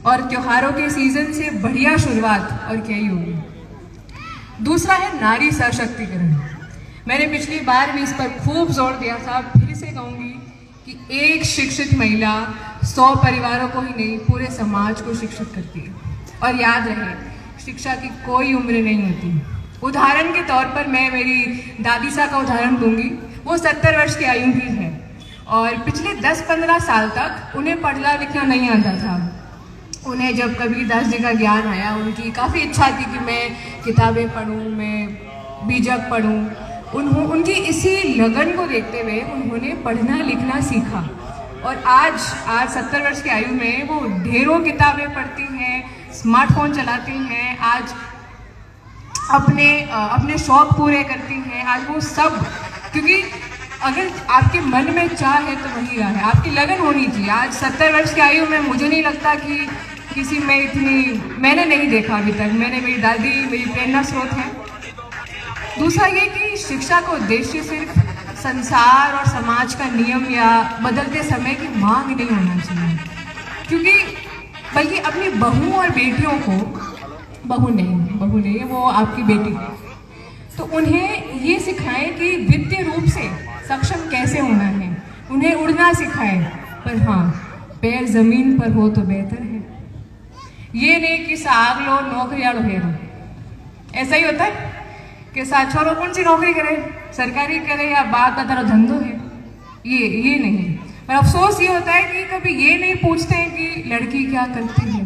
और त्योहारों के सीजन से बढ़िया शुरुआत और क्या ही होगी। दूसरा है नारी सशक्तिकरण। मैंने पिछली बार भी इस पर खूब जोर दिया था, फिर से कहूँगी कि एक शिक्षित महिला 100 परिवारों को ही नहीं पूरे समाज को शिक्षित करती है। और याद रहे, शिक्षा की कोई उम्र नहीं होती। उदाहरण के तौर पर मैं मेरी दादी सा का उदाहरण दूंगी। वो 70 वर्ष की आयु की है और पिछले 10-15 साल तक उन्हें पढ़ना लिखना नहीं आता था। उन्हें जब कभी 10 जी का ज्ञान आया, उनकी काफ़ी इच्छा थी कि मैं किताबें पढूं, मैं बीजक पढूं। उनकी इसी लगन को देखते हुए उन्होंने पढ़ना लिखना सीखा और आज 70 वर्ष की आयु में वो ढेरों किताबें पढ़ती हैं, स्मार्टफोन चलाती हैं, आज अपने शौक पूरे करती हैं। आज वो सब, क्योंकि अगर आपके मन में चाह है तो वही राह है, आपकी लगन होनी चाहिए। आज 70 वर्ष की आयु में मुझे नहीं लगता कि किसी में इतनी, मैंने नहीं देखा अभी तक। मेरी दादी मेरी प्रेरणा स्रोत है। दूसरा ये कि शिक्षा का उद्देश्य सिर्फ संसार और समाज का नियम या बदलते समय की मांग नहीं होना चाहिए, क्योंकि बल्कि अपनी बहू और बेटियों को, बहू नहीं वो आपकी बेटी है, तो उन्हें ये सिखाएं कि वित्तीय रूप से सक्षम कैसे होना है। उन्हें उड़ना सिखाएं, पर हाँ, पैर जमीन पर हो तो बेहतर है। ये नहीं कि साग लो नौकरियां ढेरो। ऐसा ही होता है कि छोरो कौन सी नौकरी करे, सरकारी करे या बाप का तरह धंधो है, ये नहीं। पर अफसोस ये होता है कि कभी ये नहीं पूछते हैं कि लड़की क्या करती है,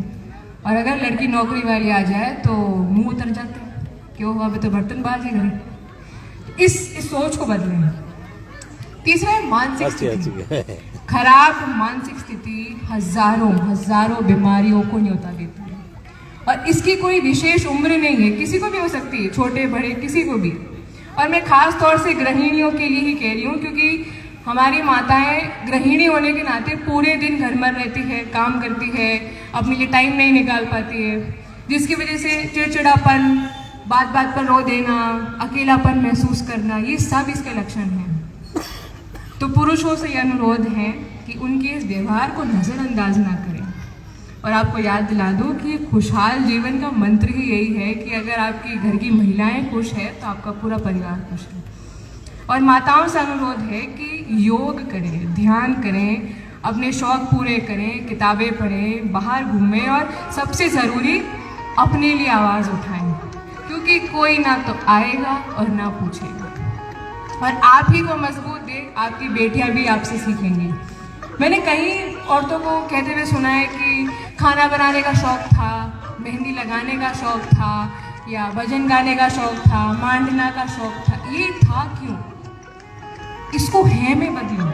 और अगर लड़की नौकरी वाली आ जाए तो मुंह उतर जाते हैं, क्यों हुआ, अभी तो बर्तनबाजी करे। इस सोच को बदलें। तीसरा है मानसिक स्थिति। खराब मानसिक स्थिति हजारों बीमारियों को न्योता देती है और इसकी कोई विशेष उम्र नहीं है, किसी को भी हो सकती है, छोटे बड़े किसी को भी। और मैं खास तौर से गृहिणियों के लिए ही कह रही हूँ, क्योंकि हमारी माताएं गृहिणी होने के नाते पूरे दिन घर में रहती है, काम करती है, अपने लिए टाइम नहीं निकाल पाती है, जिसकी वजह से चिड़चिड़ापन, बात पर रो देना, अकेलापन महसूस करना, ये सब इसके लक्षण हैं। तो पुरुषों से ये अनुरोध है कि उनके इस व्यवहार को नज़रअंदाज ना करें। और आपको याद दिला दूं कि खुशहाल जीवन का मंत्र ही यही है कि अगर आपकी घर की महिलाएं खुश है तो आपका पूरा परिवार खुश है। और माताओं से अनुरोध है कि योग करें, ध्यान करें, अपने शौक पूरे करें, किताबें पढ़ें, बाहर घूमें और सबसे ज़रूरी अपने लिए आवाज़ उठाएं, क्योंकि कोई ना तो आएगा और ना पूछेगा। और आप ही को मजबूत देख आपकी बेटियां भी आपसे सीखेंगी। मैंने कई औरतों को कहते हुए सुना है कि खाना बनाने का शौक था, मेहंदी लगाने का शौक था, या भजन गाने का शौक था, मांडना का शौक था। ये था क्यों? इसको है में बदलो।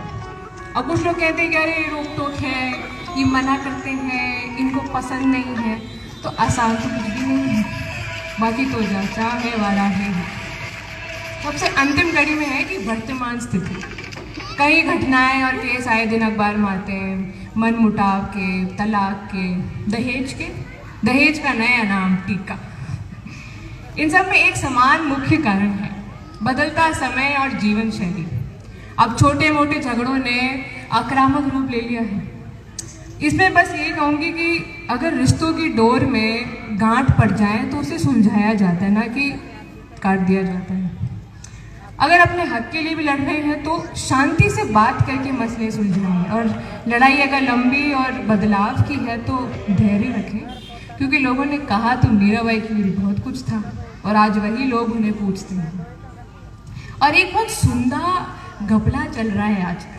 अब कुछ लोग कहते हैं कि अरे रोक टोक है, ये मना करते हैं, इनको पसंद नहीं है। तो आसान तो कुछ भी नहीं है, बाकी तो जाचा है वाला है। सबसे अंतिम कड़ी में है कि वर्तमान स्थिति, कई घटनाएं और केस आए दिन अखबार में आते हैं, मन मुटाव के, तलाक के, दहेज का नया नाम टीका। इन सब में एक समान मुख्य कारण है, बदलता समय और जीवन शैली। अब छोटे मोटे झगड़ों ने आक्रामक रूप ले लिया है। इसमें बस ये कहूँगी कि अगर रिश्तों की डोर में गांठ पड़ जाए तो उसे सुलझाया जाता है, ना कि काट दिया जाता है। अगर अपने हक के लिए भी लड़ रहे हैं तो शांति से बात करके मसले सुलझाएं, और लड़ाई अगर लंबी और बदलाव की है तो धैर्य रखें, क्योंकि लोगों ने कहा तो मीराबाई के लिए बहुत कुछ था और आज वही लोग उन्हें पूछते हैं। और एक बहुत सुंदर घपला चल रहा है आजकल।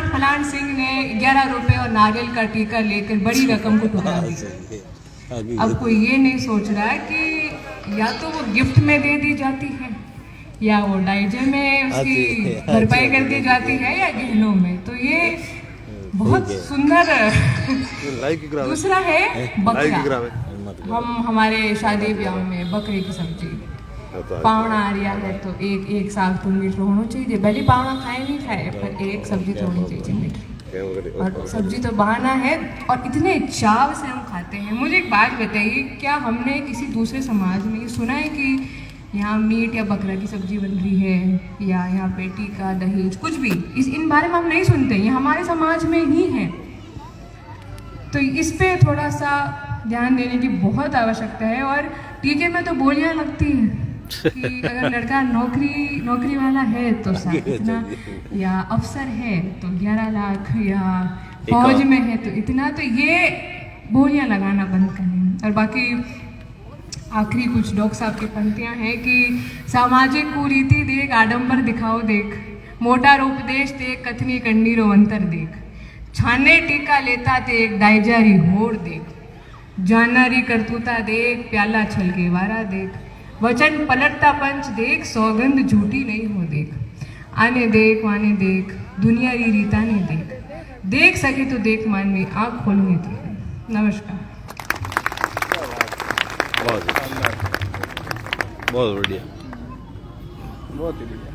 फलान सिंह ने 11 रुपए और नारियल का टीका लेकर बड़ी रकम को ठुकरा दिया। अब कोई ये नहीं सोच रहा है कि या तो वो गिफ्ट में दे दी जाती है, या वो डाइजे में उसकी भरपाई कर दी जाती है, या गहनों में। तो ये बहुत सुंदर। दूसरा है बकरा। हम हमारे शादी ब्याह में बकरे की सब्जी, पावना आ रहा है तो एक साग तो मीठ होना चाहिए, भले पावना खाए नहीं खाए, पर एक सब्जी तो होनी चाहिए मीठी। और सब्जी तो बहाना है और इतने चाव से हम खाते हैं। मुझे एक बात बताइए, क्या हमने किसी दूसरे समाज में ये सुना है कि यहाँ मीट या बकरा की सब्जी बन रही है, या यहाँ पे टीका दहेज कुछ भी, इन बारे में हम नहीं सुनते, ये हमारे समाज में ही है। तो इस पे थोड़ा सा ध्यान देने की बहुत आवश्यकता है। और टीके में तो बोलियां लगती हैं कि अगर लड़का नौकरी वाला है तो इतना, या अफसर है तो 11 लाख, या फौज में है तो इतना, तो ये बोलियां लगाना बंद करें। और बाकी आखिरी कुछ डॉक्टर साहब की पंक्तियां हैं कि सामाजिक कुरीति देख, आडंबर दिखाओ देख, मोटार उपदेश देख, कथनी कण्णीरो अंतर देख, छाने टीका लेता देख, डायजारी होड़ देख, जाननारी करतूता देख, प्याला छल के वारा देख, वचन पलटता पंच देख, सौगंध झूठी नहीं हो देख, आने देख वाने देख, दुनिया री रीता ने देख सके तो देख मानवी, आँख खोलने देख। नमस्कार। बहुत बढ़िया, बहुत ही बढ़िया।